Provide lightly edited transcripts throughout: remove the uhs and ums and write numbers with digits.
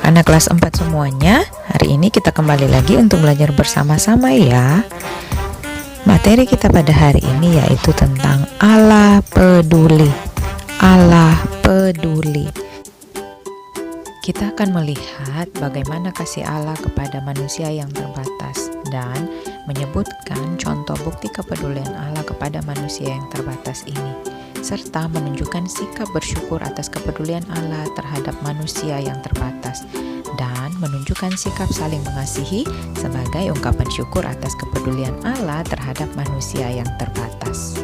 Anak-anak kelas 4 semuanya, hari ini kita kembali lagi untuk belajar bersama-sama ya. Materi kita pada hari ini yaitu tentang Allah peduli. Allah peduli. Kita akan melihat bagaimana kasih Allah kepada manusia yang terbatas dan menyebutkan contoh bukti kepedulian Allah kepada manusia yang terbatas ini, serta menunjukkan sikap bersyukur atas kepedulian Allah terhadap manusia yang terbatas dan menunjukkan sikap saling mengasihi sebagai ungkapan syukur atas kepedulian Allah terhadap manusia yang terbatas.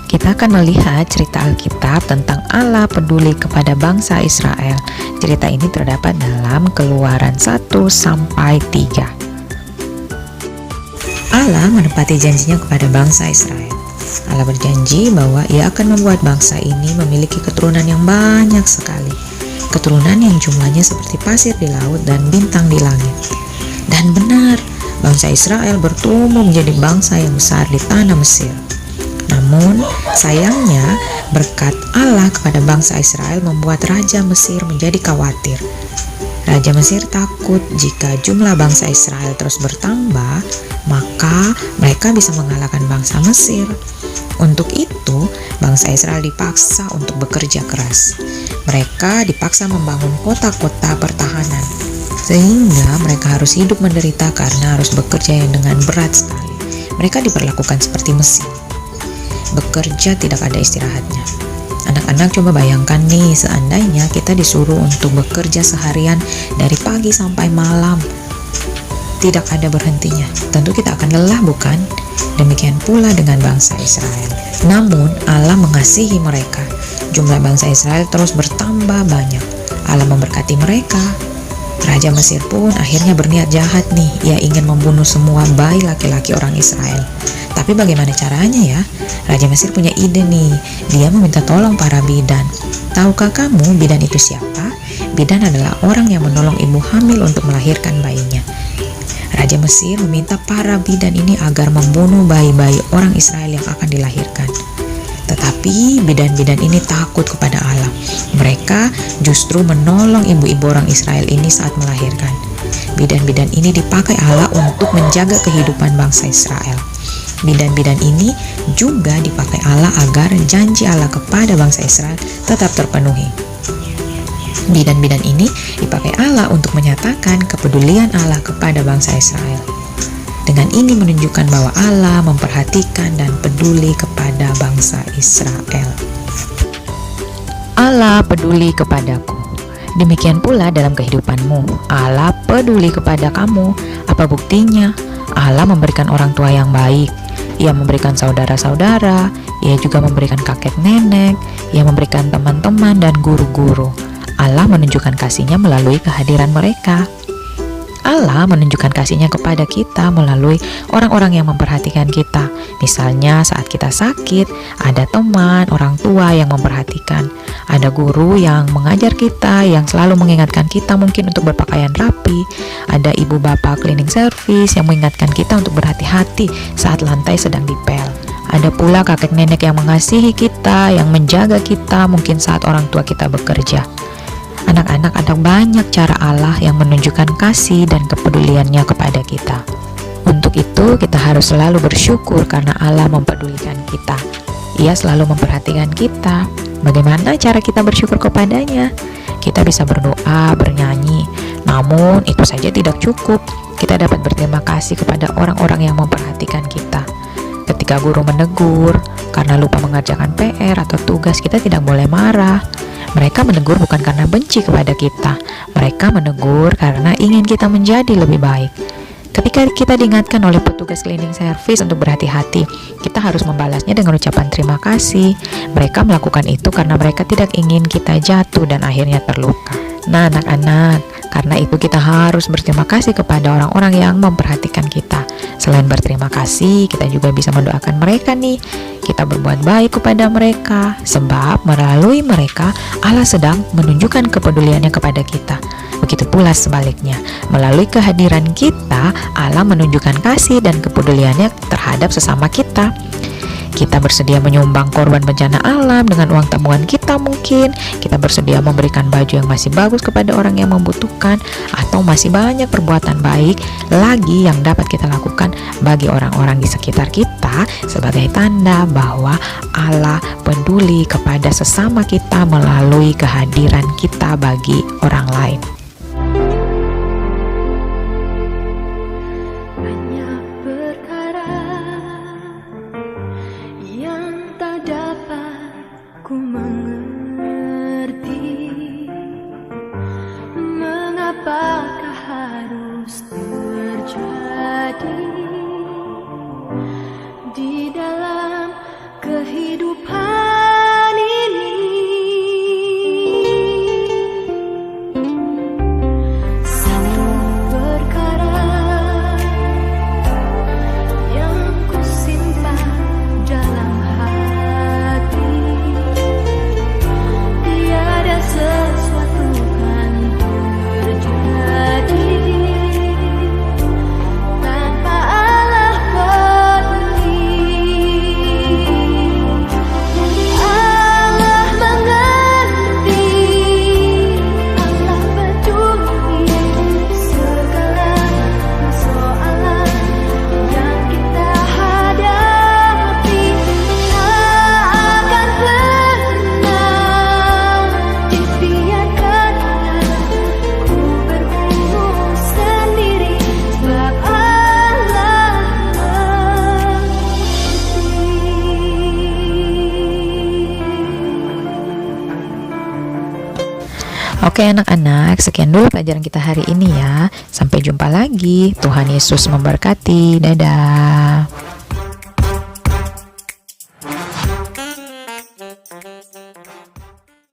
Kita akan melihat cerita Alkitab tentang Allah peduli kepada bangsa Israel. Cerita ini terdapat dalam Keluaran 1-3. Allah menepati janjinya kepada bangsa Israel. Allah berjanji bahwa Ia akan membuat bangsa ini memiliki keturunan yang banyak sekali. Keturunan yang jumlahnya seperti pasir di laut dan bintang di langit. Dan benar, bangsa Israel bertumbuh menjadi bangsa yang besar di tanah Mesir. Namun, sayangnya berkat Allah kepada bangsa Israel membuat Raja Mesir menjadi khawatir. Raja Mesir takut jika jumlah bangsa Israel terus bertambah, maka mereka bisa mengalahkan bangsa Mesir. Untuk itu, bangsa Israel dipaksa untuk bekerja keras. Mereka dipaksa membangun kota-kota pertahanan, sehingga mereka harus hidup menderita karena harus bekerja yang dengan berat sekali. Mereka diperlakukan seperti mesin. Bekerja tidak ada istirahatnya. Anak-anak coba bayangkan nih, seandainya kita disuruh untuk bekerja seharian dari pagi sampai malam, tidak ada berhentinya. Tentu kita akan lelah, bukan? Demikian pula dengan bangsa Israel. Namun Allah mengasihi mereka. Jumlah bangsa Israel terus bertambah banyak. Allah memberkati mereka. Raja Mesir pun akhirnya berniat jahat nih. Ia ingin membunuh semua bayi laki-laki orang Israel. Tapi bagaimana caranya ya? Raja Mesir punya ide nih. Dia meminta tolong para bidan. Tahukah kamu bidan itu siapa? Bidan adalah orang yang menolong ibu hamil untuk melahirkan bayinya. Raja Mesir meminta para bidan ini agar membunuh bayi-bayi orang Israel yang akan dilahirkan. Tetapi bidan-bidan ini takut kepada Allah. Mereka justru menolong ibu-ibu orang Israel ini saat melahirkan. Bidan-bidan ini dipakai Allah untuk menjaga kehidupan bangsa Israel. Bidan-bidan ini juga dipakai Allah agar janji Allah kepada bangsa Israel tetap terpenuhi. Bidan-bidan ini dipakai Allah untuk menyatakan kepedulian Allah kepada bangsa Israel. Dengan ini menunjukkan bahwa Allah memperhatikan dan peduli kepada bangsa Israel. Allah peduli kepadaku. Demikian pula dalam kehidupanmu. Allah peduli kepada kamu. Apa buktinya? Allah memberikan orang tua yang baik. Ia memberikan saudara-saudara. Ia juga memberikan kakek nenek. Ia memberikan teman-teman dan guru-guru. Allah menunjukkan kasih-Nya melalui kehadiran mereka. Allah menunjukkan kasih-Nya kepada kita melalui orang-orang yang memperhatikan kita. Misalnya saat kita sakit, ada teman, orang tua yang memperhatikan. Ada guru yang mengajar kita, yang selalu mengingatkan kita mungkin untuk berpakaian rapi. Ada ibu bapak cleaning service yang mengingatkan kita untuk berhati-hati saat lantai sedang dipel. Ada pula kakek nenek yang mengasihi kita, yang menjaga kita mungkin saat orang tua kita bekerja. Anak-anak, ada banyak cara Allah yang menunjukkan kasih dan kepeduliannya kepada kita. Untuk itu, kita harus selalu bersyukur karena Allah mempedulikan kita. Ia selalu memperhatikan kita. Bagaimana cara kita bersyukur kepadanya? Kita bisa berdoa, bernyanyi. Namun, itu saja tidak cukup. Kita dapat berterima kasih kepada orang-orang yang memperhatikan kita. Ketika guru menegur karena lupa mengerjakan PR atau tugas, kita tidak boleh marah. Mereka menegur bukan karena benci kepada kita. Mereka menegur karena ingin kita menjadi lebih baik. Ketika kita diingatkan oleh petugas cleaning service untuk berhati-hati, kita harus membalasnya dengan ucapan terima kasih. Mereka melakukan itu karena mereka tidak ingin kita jatuh dan akhirnya terluka. Nah, anak-anak, karena itu kita harus berterima kasih kepada orang-orang yang memperhatikan kita. Selain berterima kasih, kita juga bisa mendoakan mereka nih. Kita berbuat baik kepada mereka, sebab melalui mereka Allah sedang menunjukkan kepeduliannya kepada kita. Begitu pula sebaliknya, melalui kehadiran kita, Allah menunjukkan kasih dan kepeduliannya terhadap sesama kita. Kita bersedia menyumbang korban bencana alam dengan uang tabungan kita mungkin. Kita bersedia memberikan baju yang masih bagus kepada orang yang membutuhkan, atau masih banyak perbuatan baik lagi yang dapat kita lakukan bagi orang-orang di sekitar kita sebagai tanda bahwa Allah peduli kepada sesama kita melalui kehadiran kita bagi orang lain. Banyak perkara yang tak dapat ku mengerti, mengapakah harus terjadi di dalam kehidupan ini. Satu perkara yang ku simpan dalam hati, tiada sesuatu kan terjadi tanpa Allah peduli. Allah mengerti, Allah peduli segala persoalan yang kita hadapi. Tak akan pernah dibiarkan ku bergumul sendiri, sebab Allah Oke anak-anak, sekian dulu pelajaran kita hari ini ya. Sampai jumpa lagi. Tuhan Yesus memberkati. Dadah.